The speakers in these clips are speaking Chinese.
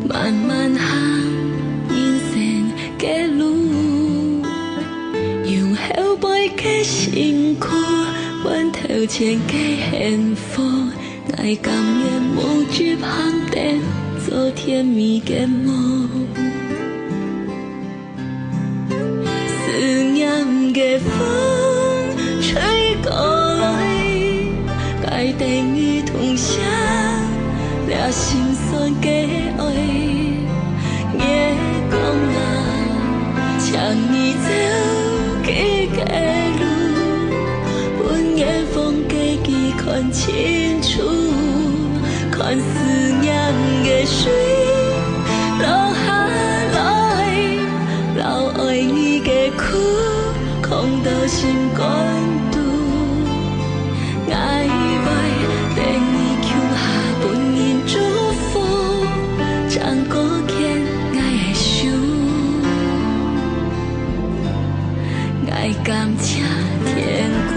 慢慢行人生的路，用后背的辛苦换头前的幸福，爱甘愿无惧旁边做甜蜜的梦，思念的风吹过来，该等于同乡了心酸的爱，夜光啊，将你走去的路，阮的风给记看清楚，看思念的水落下来，留爱你的苦，空到心肝肚，爱爱等你求下本人祝福，将过欠爱的手，爱感谢天父。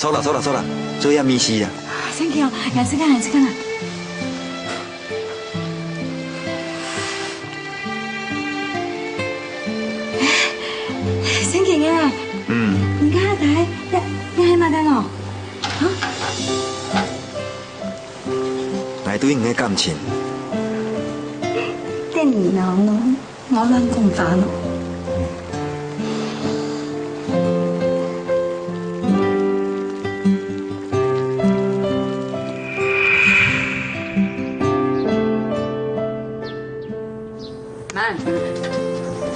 走了，做下面事啊。Thank you，牙齿干了。Thank you耶。你看台，你还买单哦？来对你的感情。电影呢，我乱讲杂咯。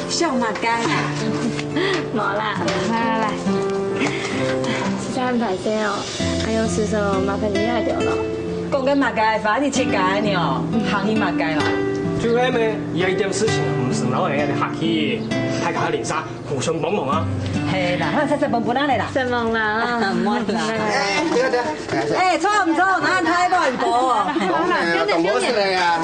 笑嘛该啦，冇啦，来，实在很抱歉哦，还有事说麻烦你来掉了。讲緊嘛該，反正你切解呢哦，行伊嘛該啦。最尾咩？有一點事情唔是攞嚟人哋客氣，大家連沙互相幫忙啊！係啦，我實幫啦你啦。真忙啦，唔好啦。誒，錯唔錯？嗱，太亂過。好啦，跟住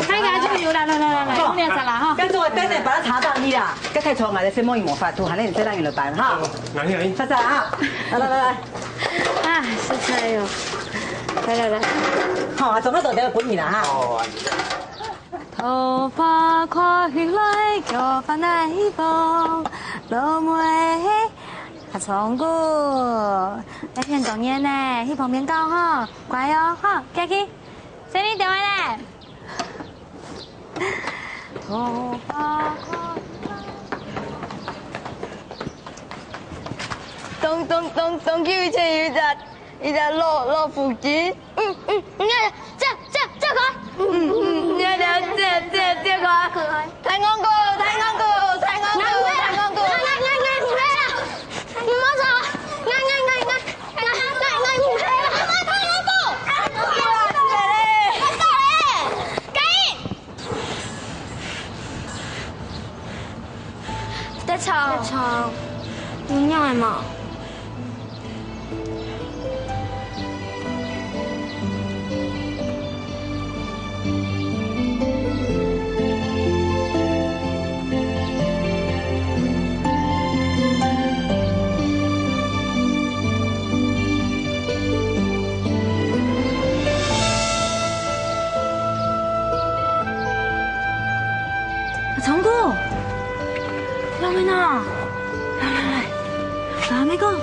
大家就有啦，來，我哋食啦哈。跟住我等陣把它查到你啦，跟太錯我哋先摸一摸法度，係你哋讓你嚟辦哈。嚟，發財啊！來。啊，食菜喲，來。好，做乜做啲本兒啦哈。頭髮跨起來，腳翻來風，老妹阿聰姑，那天中年呢，去旁邊教哈，乖哦哈，過去，誰你電話呢？頭髮跨東區以前有一隻老婦人，這個。你這個，太安哥，唔好走，我唔係啦，太安哥，得吵，唔要嘛。聰姑，老妹呐，來，還沒講，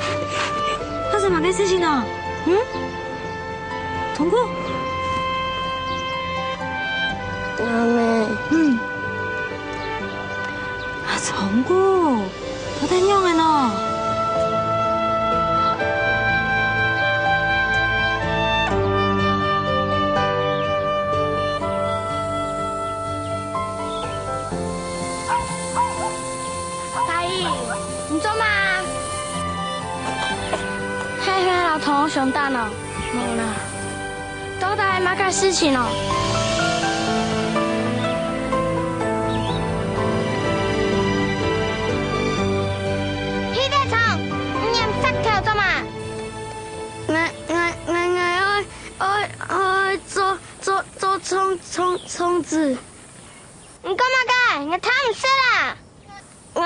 發生乜嘅事情啊？聰姑，老妹，聰姑，我聽樣嘅喏。大姨，你做嘛？嘿嘿，老同学上蛋哦，无啦，都大妈干事情哦。迄个虫，你念杀条做嘛？我虫子。你干嘛干？你烫死啦！我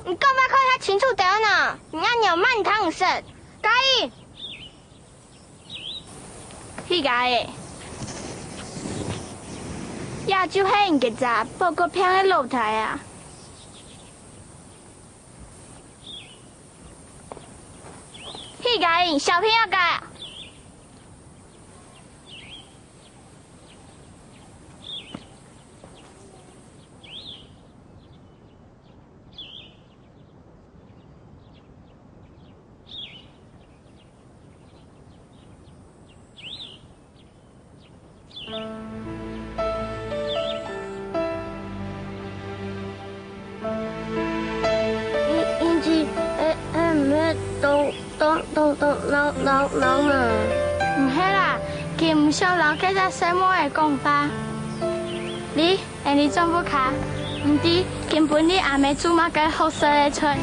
你干嘛看他清楚点呢？你按钮慢烫死，介意？迄个诶，亚洲黑人嘅杂，报告偏喺露台啊！迄个诶，小朋友个。老啊！唔系啦，佢唔想留记只细毛嘅讲法。你全部卡，唔知根本你阿妹做乜嘅好色嘅吹。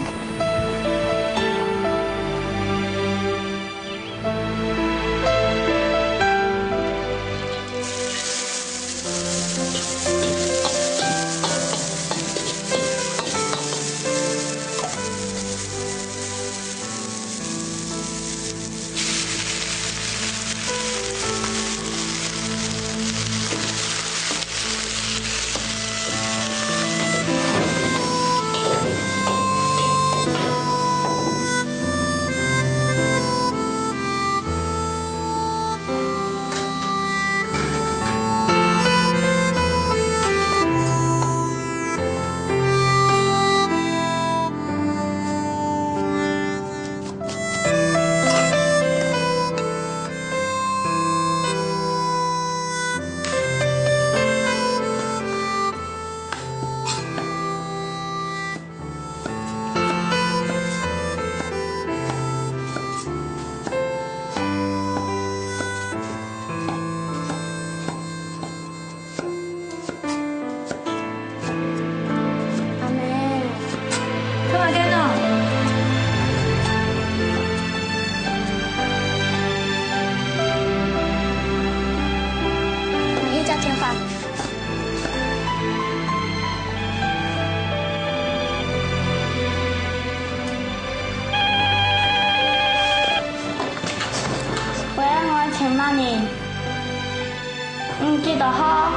记得好，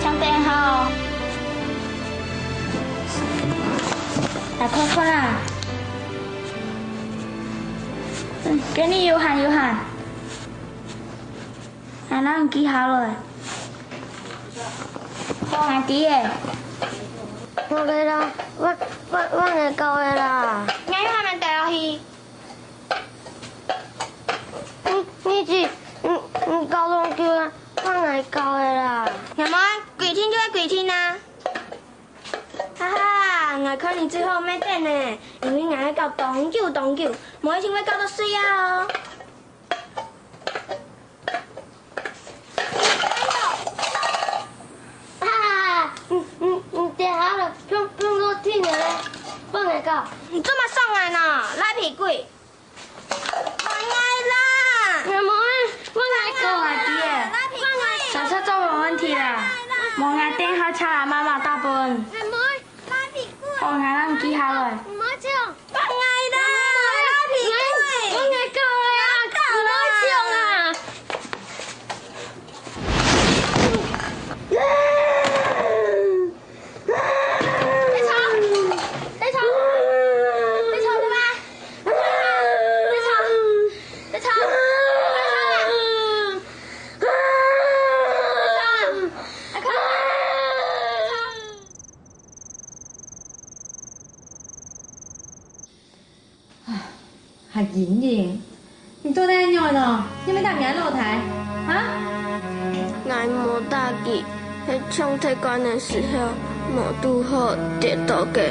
抢电好，大块块啊！给你有限，啊，咱记好了，好下记诶。我个啦，我会教的啦。你还没带落去？你教拢叫啊，我会教的啦。阿妹，跪天就要跪天啊！哈哈，我可能最后没等呢，因为我要教当久，无一定会教到水啊哦。你好了，不用多听的嘞，我会教。你这么送来呢？赖皮鬼！来啦！阿妹，我会教下弟的。小车都没问题啦，无我电话请阿妈妈打本。阿妹，赖皮鬼！我咱记下来。唔好唱。我爱啦，赖皮鬼！我会教的啊，唔好唱啊。还莹莹，你做得安怎呢？你要搭行露台？啊？我我无大记，迄冲铁管的时候，无拄好跌倒过。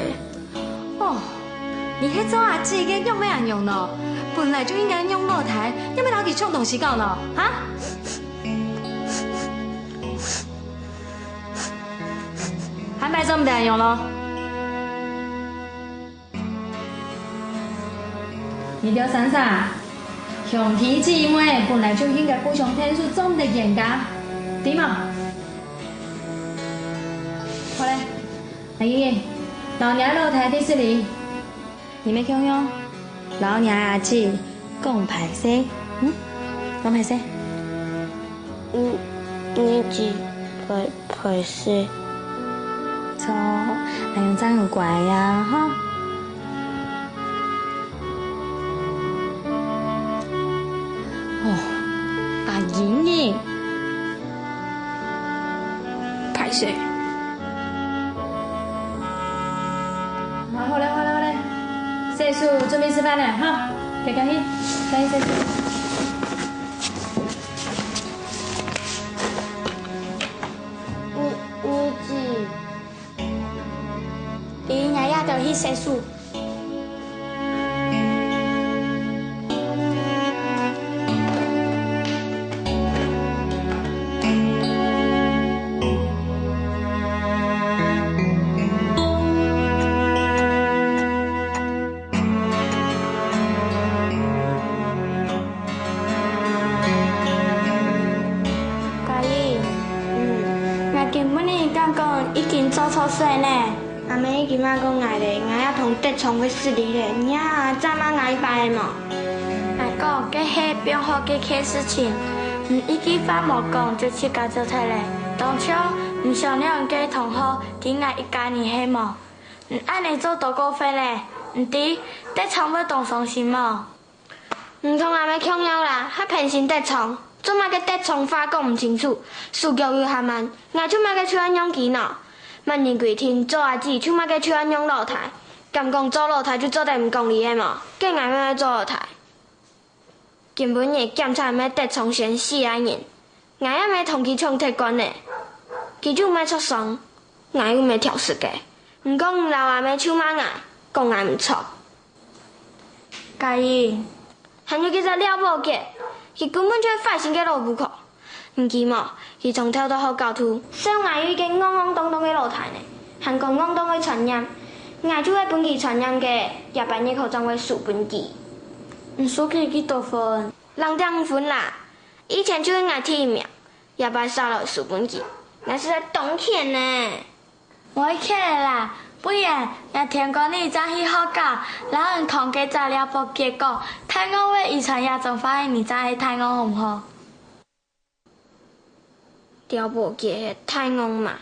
哦，你迄做阿姊嘅用要人用咯？本来就应该用露台，要要老去冲东西搞咯？哈？韩白做唔得人用咯？你着想啥？兄弟姊妹本来就应该互相体恤，总得严格，对吗？好嘞，阿姨，老娘露台迪士尼，你们听用？老娘阿姊讲歹势，讲歹势。你只歹势。错，阿勇真很乖呀，哈。哦，阿莹莹，歹势。好嘞，岁数准备吃饭了哈，赶紧，岁数。你只，你爷爷就去洗漱。已经做错事呢，阿妹今仔讲爱咧，我也同德聪去xử理咧，你啊怎么挨摆的嘛？来讲，这是不好嘅件事情，一句话无讲就去搞做太咧，当初唔商量嘅同好，只爱一家年系嘛，按你做多过分咧，唔知德聪要动伤心嘛？唔通阿妹强要啦，还偏心德聪。做乜嘅德聪话讲唔清楚，事教又含慢，我做乜嘅手按用机呢？万年规天做阿姊，做乜嘅手按用露台？敢讲做露台就做得唔公理嘅嘛？竟然要做露台，根本嘅检查咩德聪先死啊人，我也咪同佢冲铁管咧，佢就咪出伤，我又咪调试嘅，唔讲唔留阿咪手骂我，讲我唔错，介意，还有佢只了无嘅。佢根本就係壞心嘅老母婆，唔記嘛？佢從頭到學教徒，小藝已經懵懵懂懂嘅露台呢，還講懵懂嘅傳染，藝就係本期傳染嘅，日本一口裝為數本期。唔數佢幾多分？2.5分啦，以前就係藝第一名，日本少了數本期，那是在冬天呢。我起來啦。不然，我聽講你早去學教，然後同佢做了報結果，太陽會遺傳亞種發現你早去太陽好唔好？了報結係太陽嘛？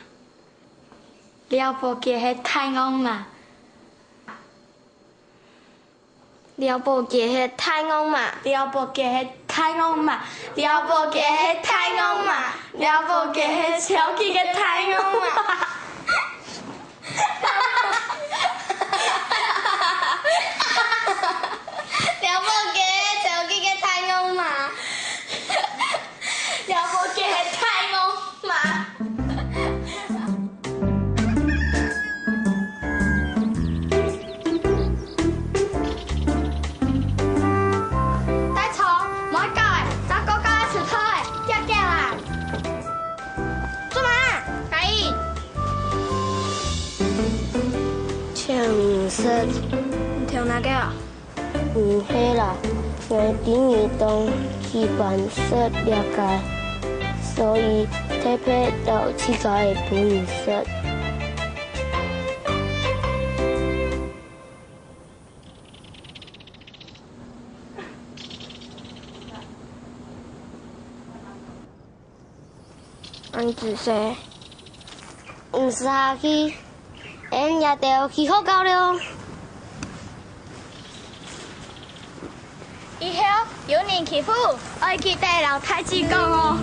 了報結係太陽嘛？了報結係太陽嘛？了報結係太陽嘛？了報結係太陽嘛？了報結係超級嘅太陽嘛？了不起，手機嘅太陽嘛？了不起係太陽嘛？大聰，莫搞誒，咱哥哥出錯誒，叫叫啦！做嘛？阿姨，搶色，你聽哪個啊？唔係啦，我頂日當去辦色了解，所以特別到乞丐嘅本色。安子說，唔是下去，俺也得去學教了。以後有人欺負，我記得老太子講哦。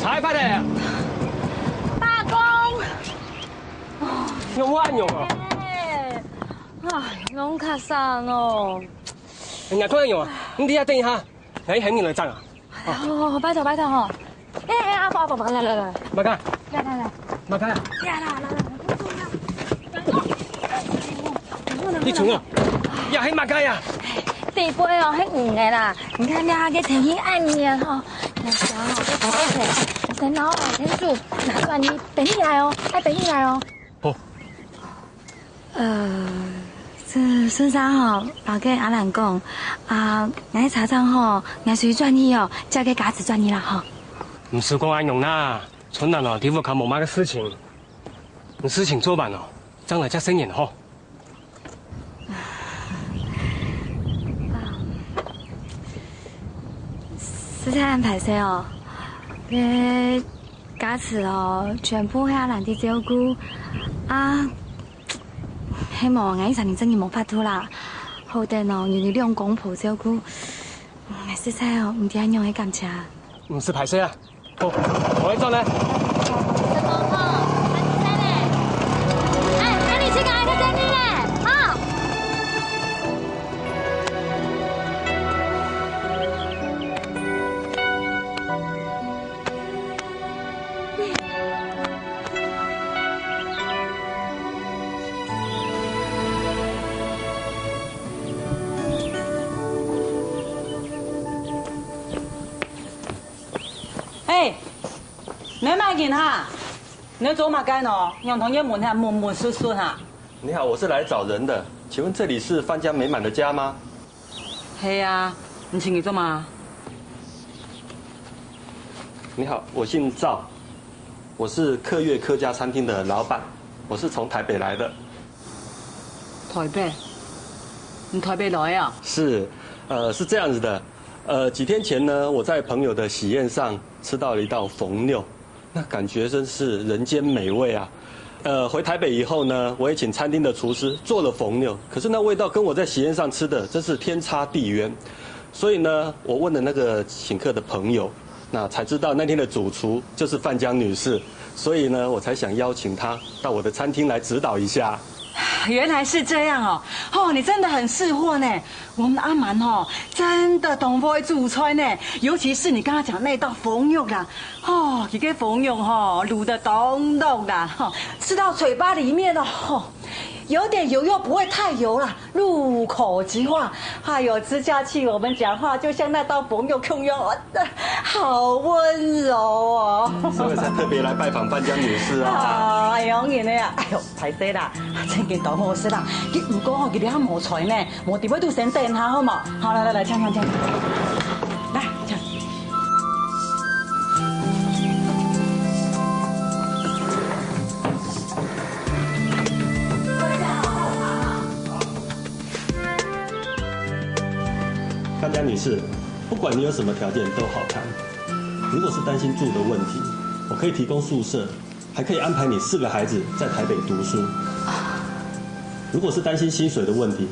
裁判的。罢工。用我用哦。拢较散哦。人家可以用啊，你底下等一下，来喊你来站啊。好，拜托吼。阿伯，来，马干，来，马干，来，你冲哦，呀，还马干呀？地杯哦，迄黄的啦，你看那个天气暗面吼，那时候我等老天数拿转你等起来哦，爱等起来哦。好。这孙三吼，老跟阿兰讲，俺查账吼，俺属于转移哦，交给嘎子转移啦吼。不是讲安用啦，村人哦，地府考某妈的事情，你事情做完了，将来再生眼吼。是在安排谁哦？给嘎子哦，全部遐人伫照顾希望俺3年真嘅冇法度啦，好等哦，愿意两公婆照顾，实在哦，唔点样嘅感情。唔是排泄啊，好，我来做呢。你去赶快整理嘞，好。你买件哈？你做嘛干哦？用同一门哈，门顺顺哈。你好，我是来找人的，请问这里是范家美满的家吗？系啊，你请你做嘛？你好，我姓赵，我是客悦客家餐厅的老板，我是从台北来的。台北？你台北来啊？是，是这样子的，几天前呢，我在朋友的喜宴上吃到了一道冯六，那感觉真是人间美味啊。回台北以后呢，我也请餐厅的厨师做了冯六，可是那味道跟我在喜宴上吃的真是天差地远。所以呢，我问了那个请客的朋友，那才知道那天的主厨就是范江女士，所以呢，我才想邀请她到我的餐厅来指导一下。原来是这样哦，哦，你真的很识货呢。我们阿蛮哦，真的懂会煮菜呢，尤其是你刚刚讲那道冯肉啦，哦，一个冯肉哈，卤的咚咚的哈，吃到嘴巴里面了，哦，有点油又不会太油啦，入口即化。哎呦，吃下去我们讲话就像那道冯肉控用，好温柔哦。所以才特别来拜访范江女士啊。哎呦，你呀，哎呦，歹势啦，真件当好事啦。你如果吼今日还无菜呢，无地位都先等下好冇？好，来，抢，来抢。范江女士，不管你有什么条件都好谈。如果是担心住的问题，我可以提供宿舍，还可以安排你4个孩子在台北读书。如果是担心薪水的问题，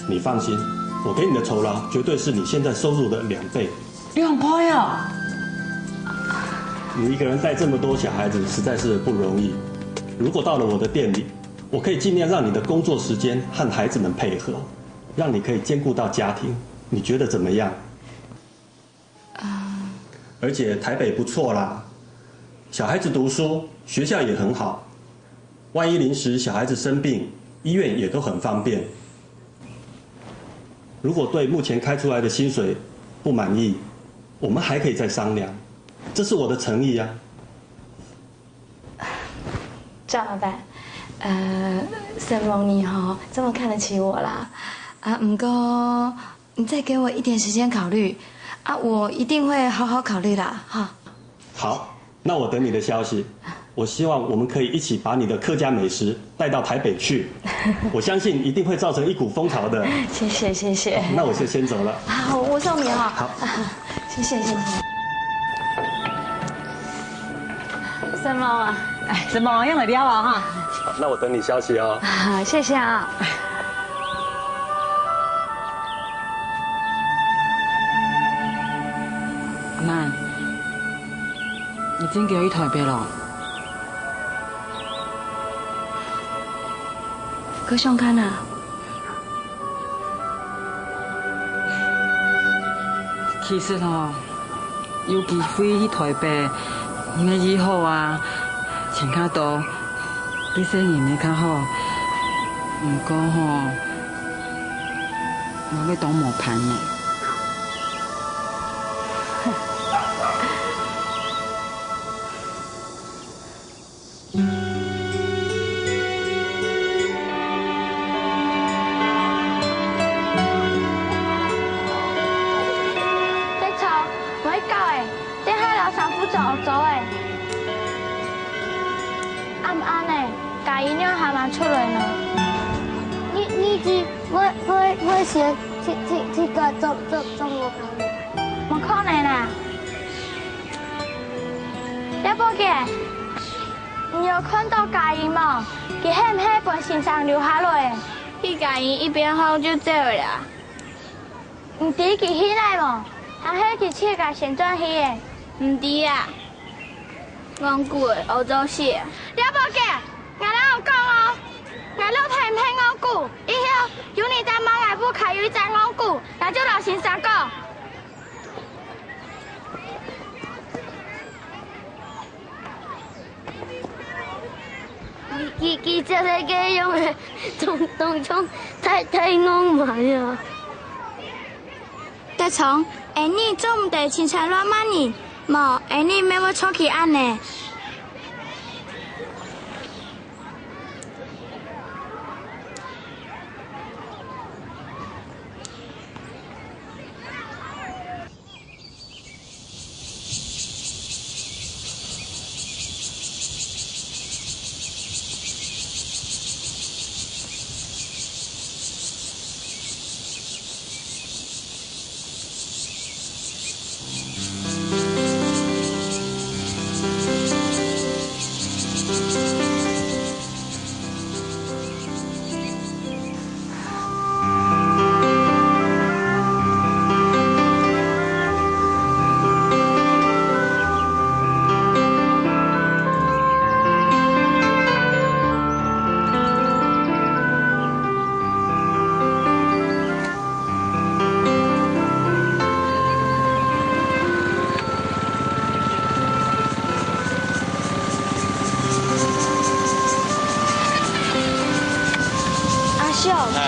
你放心，我给你的酬劳绝对是你现在收入的2倍。2倍啊！你一个人带这么多小孩子，实在是不容易。如果到了我的店里，我可以尽量让你的工作时间和孩子们配合，让你可以兼顾到家庭。你觉得怎么样？而且台北不错啦，小孩子读书，学校也很好。万一临时小孩子生病，医院也都很方便。如果对目前开出来的薪水不满意，我们还可以再商量。这是我的诚意啊。赵老板，沈荣你哈这么看得起我啦，不过你再给我一点时间考虑，我一定会好好考虑啦，哈。好，那我等你的消息。我希望我们可以一起把你的客家美食带到台北去，我相信一定会造成一股风潮的。谢谢。那我就先走了。好，我送你哈。好，谢谢。沈梦啊，沈梦用得了啊哈。好，那我等你消息哦。好，谢谢啊。阿曼，你真叫去台北咯？搁上看啊？其实有机会去台北，我以后啊，钱较多，对生意会较好。不过我要当磨盘呢。出来呢？你只我先去个做我看。冇可能啦！一波嘅，你有看到家燕冇？佢喺唔喺本身上留下來？佢家燕一邊好就走啦。唔知佢起來冇？還係佢切個先轉去嘅？唔知啊。講句我就是。一波嘅，我哪有講哦？我老太唔聽我講，以後有你在馬來部開有在我講，那就老先生講。佢真係嘅用嘅，當中太安排啊！得從，你做唔得青菜亂罵你，冇，你咩會錯起案呢？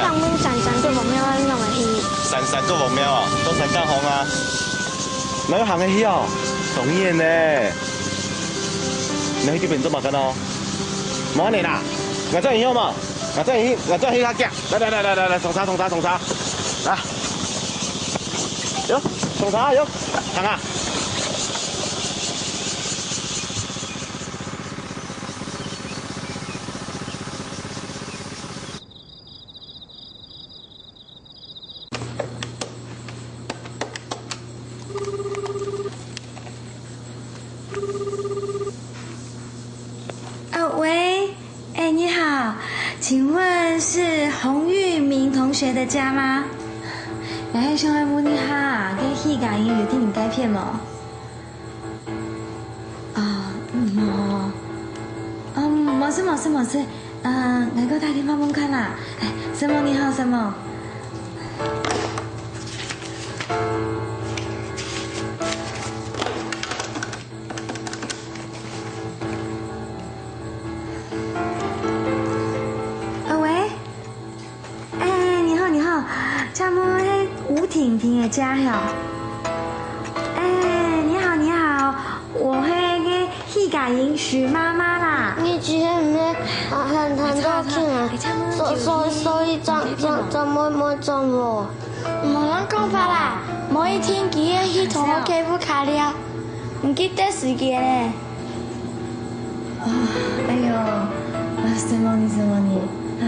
上面闪闪做房喵用的戏，闪闪做房喵啊，都闪干红啊，哪有行的戏哦，懂演呢，你去这边做嘛干哦，冇你啦，我这演嘛，我这演他讲，来，送茶，来，哟，送茶哟，看啊。你好，请问是洪玉明同学的家吗？哎，小爱母你好，跟戏家英有听你改片冇？冇事，我个打电话问看啦。哎，什么你好什么？婷婷的家哟，你好，我会个戏家英许妈妈啦。你之前唔是很多钱啊，所以怎么怎我？冇人讲法啦，某一天佢去同我客户卡了，唔記得時間咧。哎呦，什么你啊？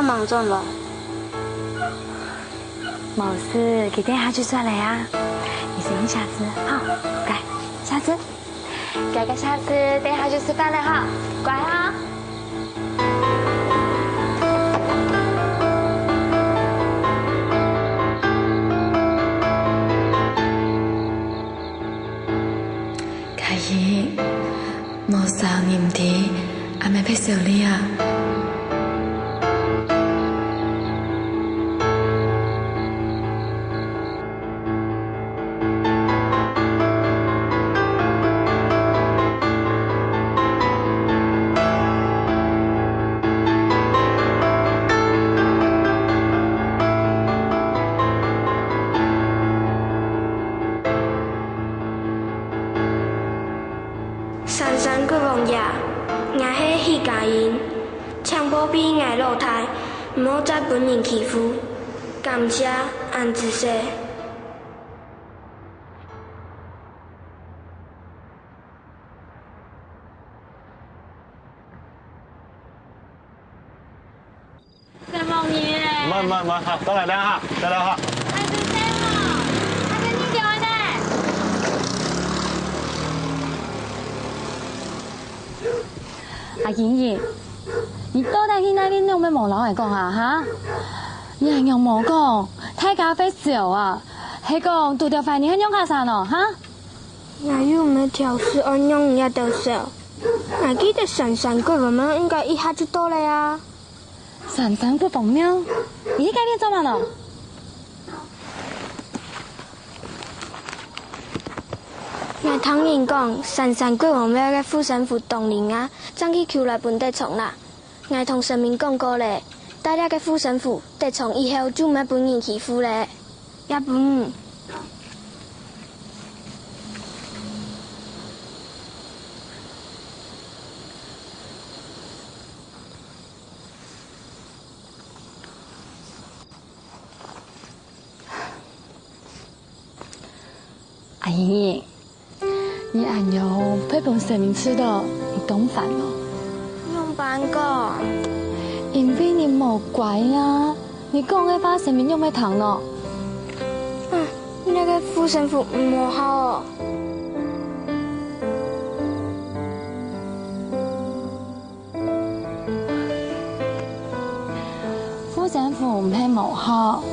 忙中了。冇事，给等下去算了呀。你声音下次好，乖，下次，乖乖下次，等下去吃饭了哈，乖哈。凯姨，无少年弟，阿妹配小你啊。珊珊过王爷，我是许家人，请保庇我老太，唔好再本人欺负。感谢安子社。在梦里面。慢，好，等下哈，再来哈。安子社哦，阿跟你聊呢。阿莹莹，你到底去那里有咩无老来讲啊？哈？你还用无讲？太咖啡少啊？系讲拄着饭你还用卡啥喏？哈？我又没调试按用也得少。我记得珊珊过我们应该一下就到了呀。珊珊过房庙，你去改变做嘛喏？我听人讲，珊珊过王庙嘅副神父当年啊，争去求来本地虫啦。我同神明讲过咧，大家嘅副神父地虫以后就唔本人欺负咧，也不。阿莹莹。你按用配本神明吃的，你懂反了。用班个，因为你冇乖呀，你讲嘅话神明用咩糖咯？那个副神父唔好哦。副神父唔系冇好，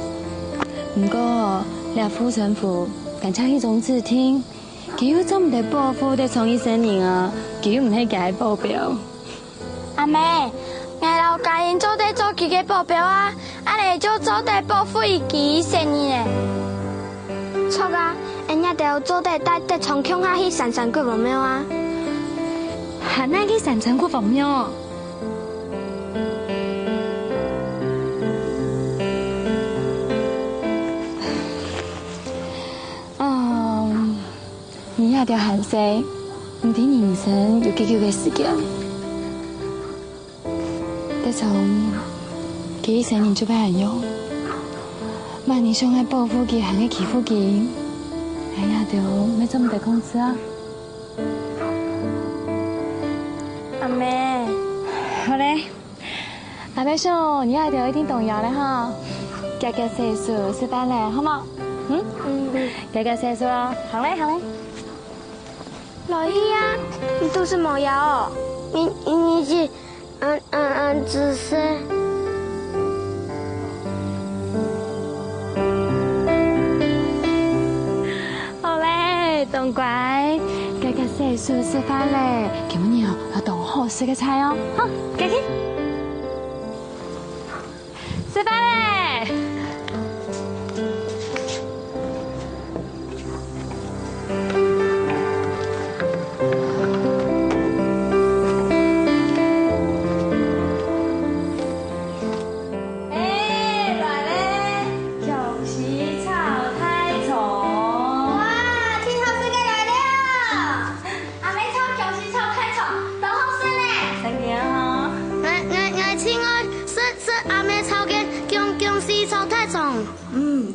不过你副神父感情一种自听。佢又做唔得保护得从医生人啊，佢又唔系佢保镖。阿妹，我老家人做得做佢嘅保镖啊，阿你就做得保护佢生人咧。错啊，人家就做得带得从乡下去珊珊过王庙啊。还那去珊珊过王庙？你也条寒水，唔听人生有几久嘅时间。得从几生人就被人用，万年上爱报复佢，还爱欺负佢，哎呀，就没这么大工资啊。阿妹，好嘞，阿妹兄，你也条一定动摇了哈，加个岁数吃饭嘞，好冇？加个岁数咯，好嘞，好嘞。来去啊！你都是冇药哦，你是只是。好嘞，东乖，加个岁数吃饭嘞，今日哦要动好食嘅菜哦，好，加去吃饭嘞。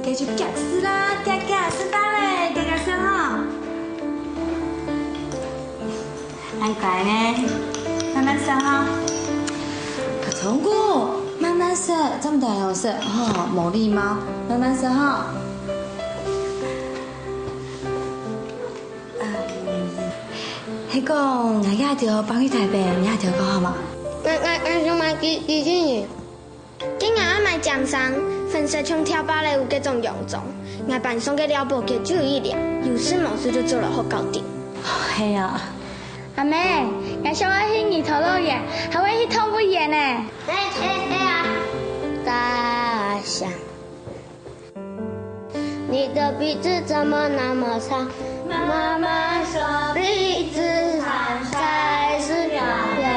继续夹吃啦，夹吃饭嘞，夹吃哈。很乖呢，慢慢吃哈。可聪哥，慢慢慢说，这么大好说，吼，冇礼貌，慢慢说哈。迄个，我也着搬去台北，你也着讲好吗？我想买几年。今日我买奖商，粉丝像跳芭蕾舞这种臃肿，我扮送给了不起只有一两，有事没事就做了好搞定。系啊。阿妹，我想要去二头路演，还会去痛不演呢。啊！大象，你的鼻子怎么那么长？妈妈说鼻子长才是漂亮。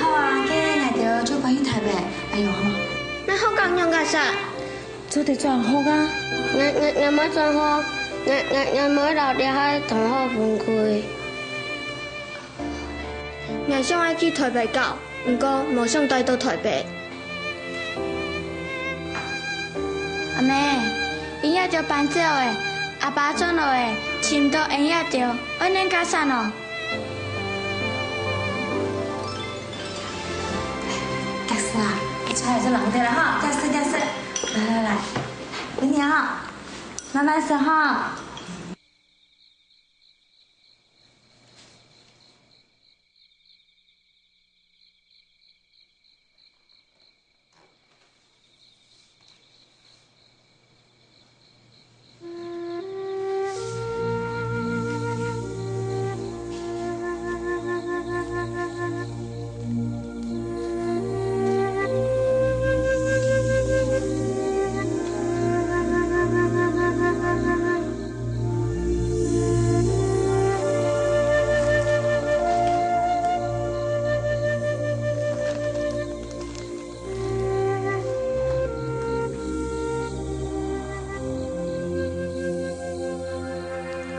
好啊，今日就搬去台北，哎呦好吗？那好讲样个啥？做得转好啊。我冇转好，我冇留伫遐同学分开。我想要去台北教，不过冇想待到台北。阿妹，音乐就搬走诶，阿爸转落诶，亲到音乐着，我能干啥喏？假死啊！出来就冷的了哈，假死假死，来，给你哈，慢慢说哈。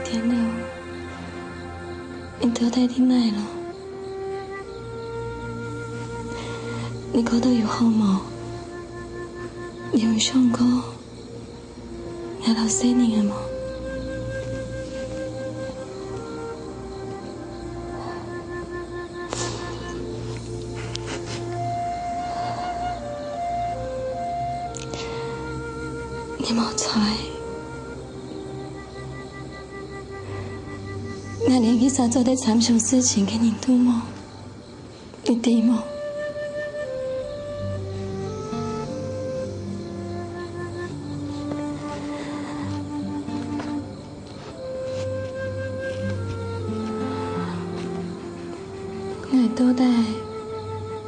天亮，你到底伫哪了？你觉得有好吗？你有想过我老死你了吗？你冇猜。我连去啥做的惨凶事情给你读吗？你对吗？我到底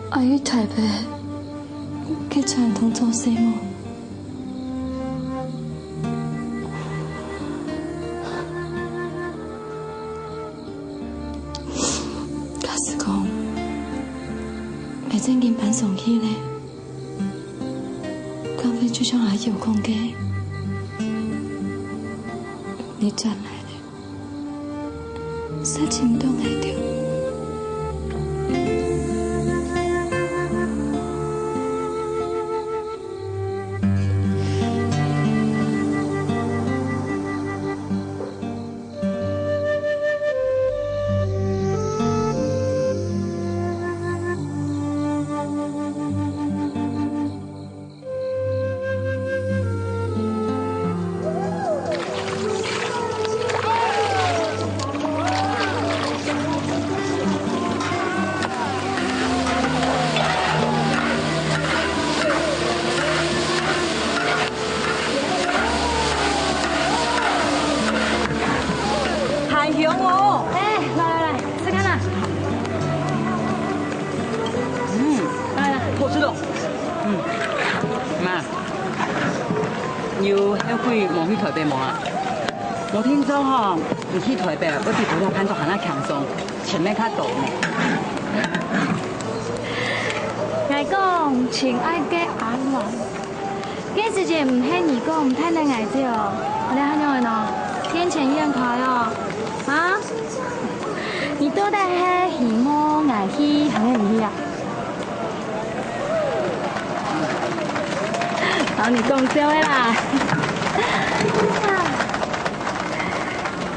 爱去台北去传统做什么？正经搬上去嘞，刚飞就像阿有空给，你转来了，啥情都来掉。有要去望去台北望啊！我听说哈，你去台北，我比葡萄潘做还那轻松，前面较陡呢。我讲情爱嘅阿郎，嘅事情唔係你講，唔睇你愛啫哦。你睇樣呢？天前宴快哦，啊？你到底係喜麼愛去，還是唔去啊？好，你講笑的啦。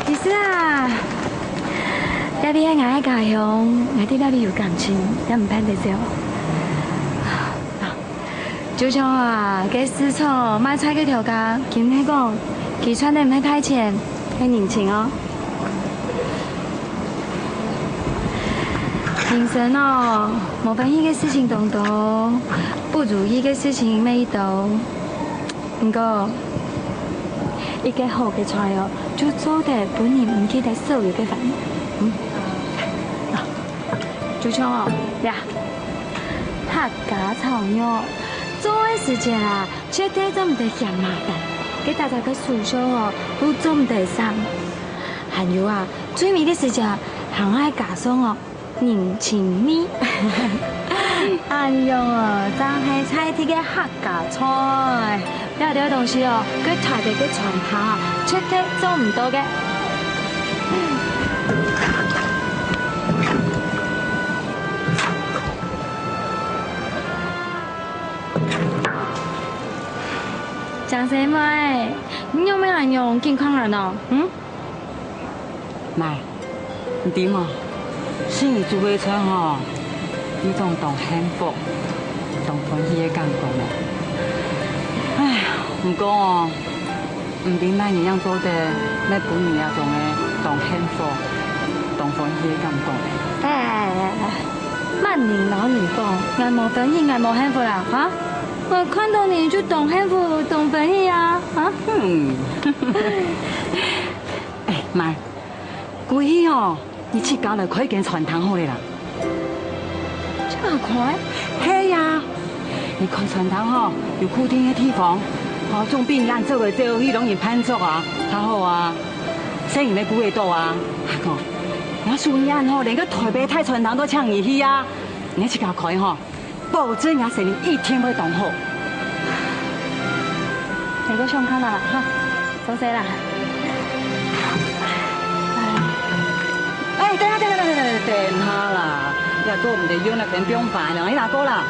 其實啊，一啲喺我嘅家鄉，我啲那邊有感情，也唔怕得少。就像啊，给市场买菜嘅条价，佢唔讲，佢穿得唔系太浅，系年轻哦。人生哦，冇欢喜嘅事情多多，不如意嘅事情未到。不过，一个好嘅菜哦，就做得本人唔记得所有嘅饭。就像哦，呀，客家炒肉，做嘅事情啊，绝对做唔得嫌麻烦，给大家嘅叔叔哦，都做唔得上。还有啊，最美嘅事情，行爱加上哦。人情味，安用哦，真係菜啲嘅客家菜，有啲東西哦，佢台北嘅傳下，出得做唔到嘅。講什麼？你有冇人用健康人哦？媽，唔點啊？生意做袂出吼，你仲當幸福、當歡喜嘅感覺呢？哎呀，唔過哦，唔點解你樣做得，咩本年也仲嘅當幸福、當歡喜嘅感覺呢？萬年老人講，眼冇歡喜，眼冇幸福啦，嚇！我看到你就當幸福、當歡喜啊，嚇！哎，媽，故意哦。你去搞了快件傳堂好嘞啦！這麼快？係呀，你看傳堂吼有固定嘅地方，哦，總比咱做嘅做去攏人攀足啊，較好啊。生意要估會到啊，阿哥，我順眼吼，連個台北太傳堂都搶入去啊！你去搞開吼，保證我生意一天會當好。你個上卡啦哈，收聲啦。等下啦，呀，做唔得樣那邊不用煩啦，你哪個啦？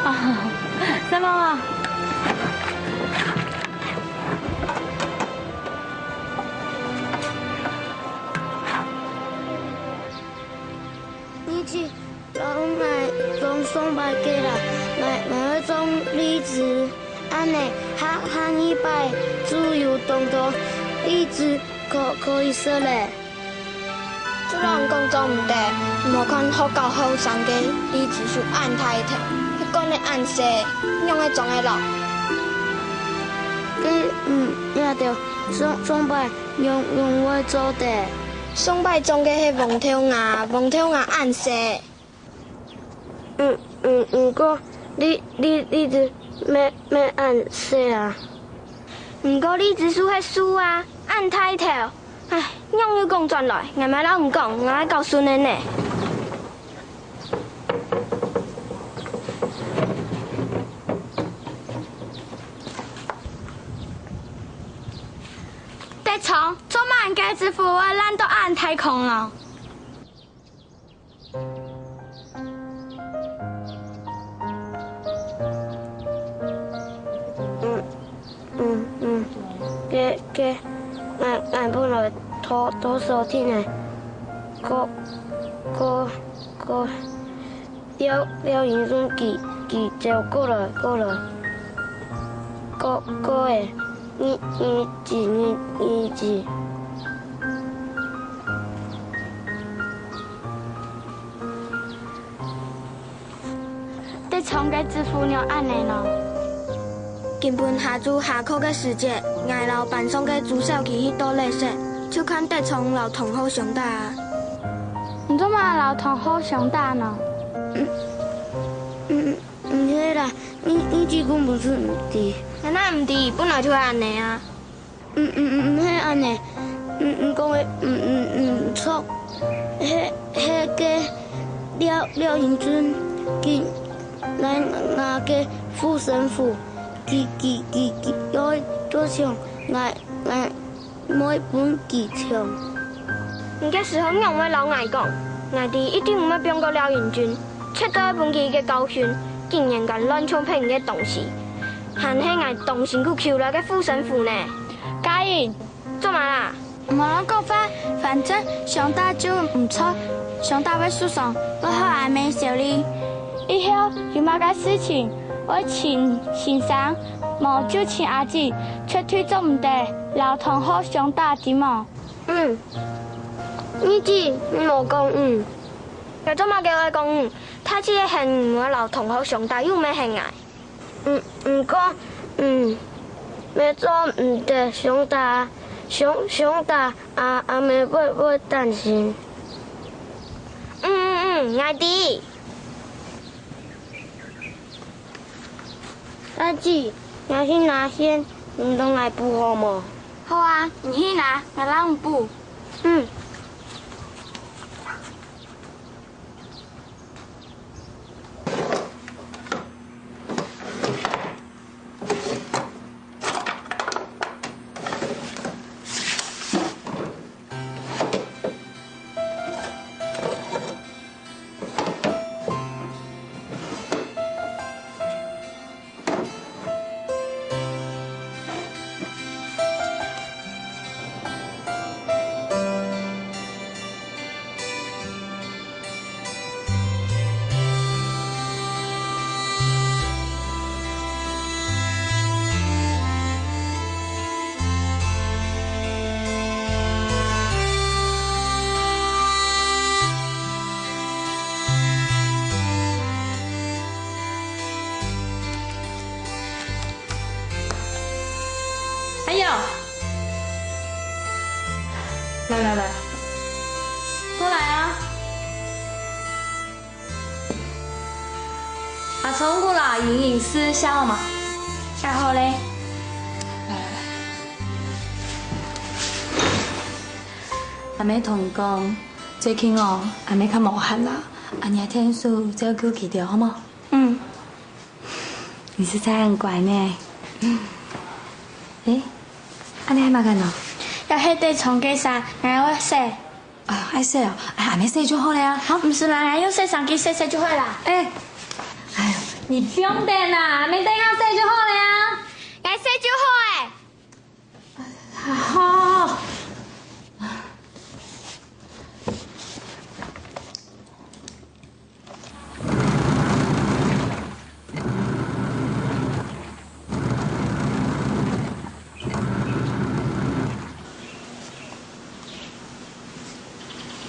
什麼啊？你去老買種松柏嘅啦，買種荔枝，安尼下禮拜豬油凍多，荔枝可以食咧。做人講做唔得，莫看好高後生嘅荔枝樹按太頭，佢講你按死，用嚟種嘅咯。也對，松柏用我做的，松柏種嘅係黃頭芽按死。不過荔枝咩按死啊？不過荔枝樹係樹啊，按太頭。唉，用要講轉來，我咪老唔講，我來告訴你呢。得從做乜嘅支付我懶到按太空了。俺本來多少天呢？個廖元順佢就過來，個誒，你字。得從個支付了按呢咯。根本下注下課嘅時節，挨老班上嘅朱小琪去倒垃圾，就看得從老同好上大。你做嘛老同好上大呢？唔係啦，你這個不是唔對，那唔對，本來就係安尼啊。唔係安尼，唔講嘅唔錯，係個廖英俊佢來那個副神父。佢有多唱，我每本佢唱。唔嘅時候，我咪老嗌講，我哋一定唔會變過廖元俊，出到一本佢嘅教訓，竟然敢亂唱別人嘅東西，還係我動心去求來嘅副神父呢？嘉燕，做嘛啦？冇人講法，反正上大就唔錯，上大會輸上，不好還沒小哩。以後有乜嘅事情？我请先生，无就请阿姊，出去做唔得，老同好上大啲嘛。你姊无讲又做嘛叫我讲他只个恨我老同好上大，又咩恨爱？唔过要做唔得上大，上大阿妹会担心。爱弟。阿姊，你去拿先，唔通来补好吗？好啊，你去拿，我让补。还有，来，过来啊！阿聪过来饮饮思香嘛，然后嘞，来，阿妹同讲，最近哦，阿妹较无闲啦，阿娘天数照顾起掉好吗？你是真很乖呢。安尼还嘛干喏？要迄块葱给啥？让我洗。爱洗哦，还没洗就好了呀。好，不是啦，用洗衫机洗就好啦。你不用等啦，没等下洗就好了呀。该洗就好好。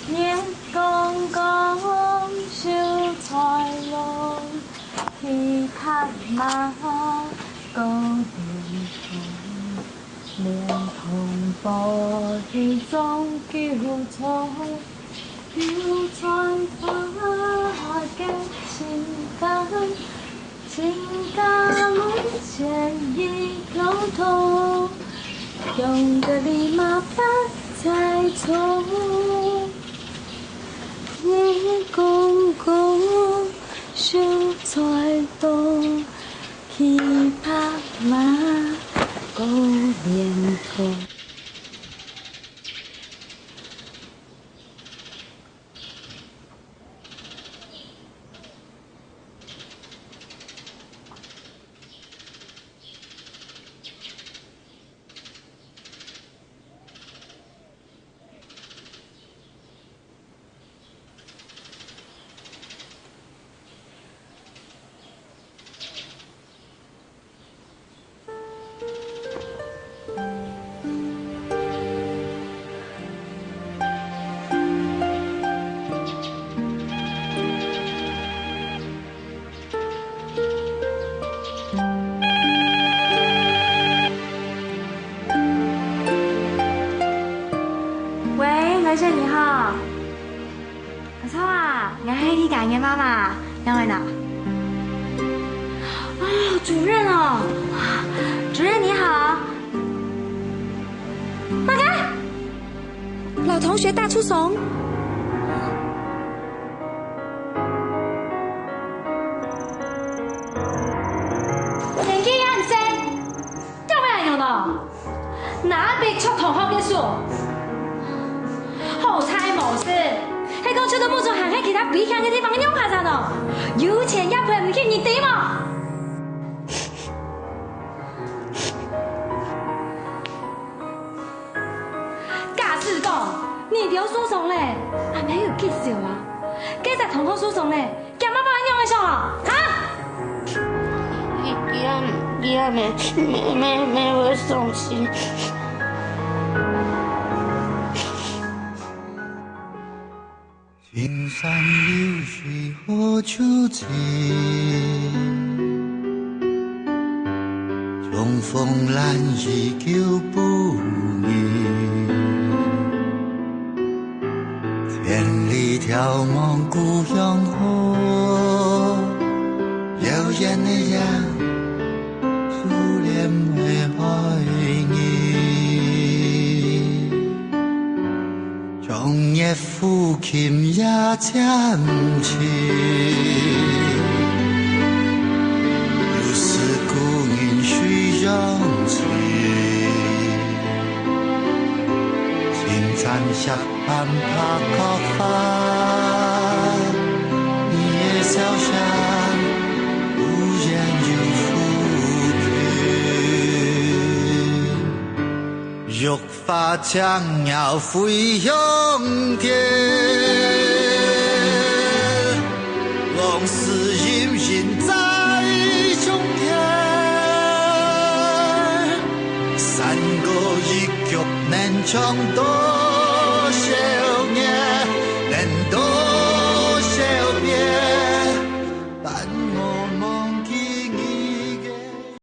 年公公秀才郎，去看马高连同，连同步去中救错，流传花嘅情感，情感目前已沟通，用个礼貌把再错。年公公秀才郎，去拍马高连同。先生你好，阿超啊，我是你家的妈妈，两位呢？哦，主任哦，主任你好。马开，老同学大出怂。年纪也很深，叫咩人用的？哪边出同学嘅书？好彩冇事，迄讲出到冇做行喺其他危险嘅地方用下咋喏？有钱也赔唔起你哋嘛？假使讲你条输送咧，还没有结束啊？警察同学输送咧，干嘛把人用嘅上啊？啊？你也没会伤心。青山流水何处寻？重逢难依旧不明。千里眺望故乡河，遥远的人，思念的爱你。长夜抚琴也渐起，有时故人须让去。青山下畔爬高帆，你的笑声无言又抚平，玉发将要飞向天，往事隐隐在中间，山歌一曲难唱多。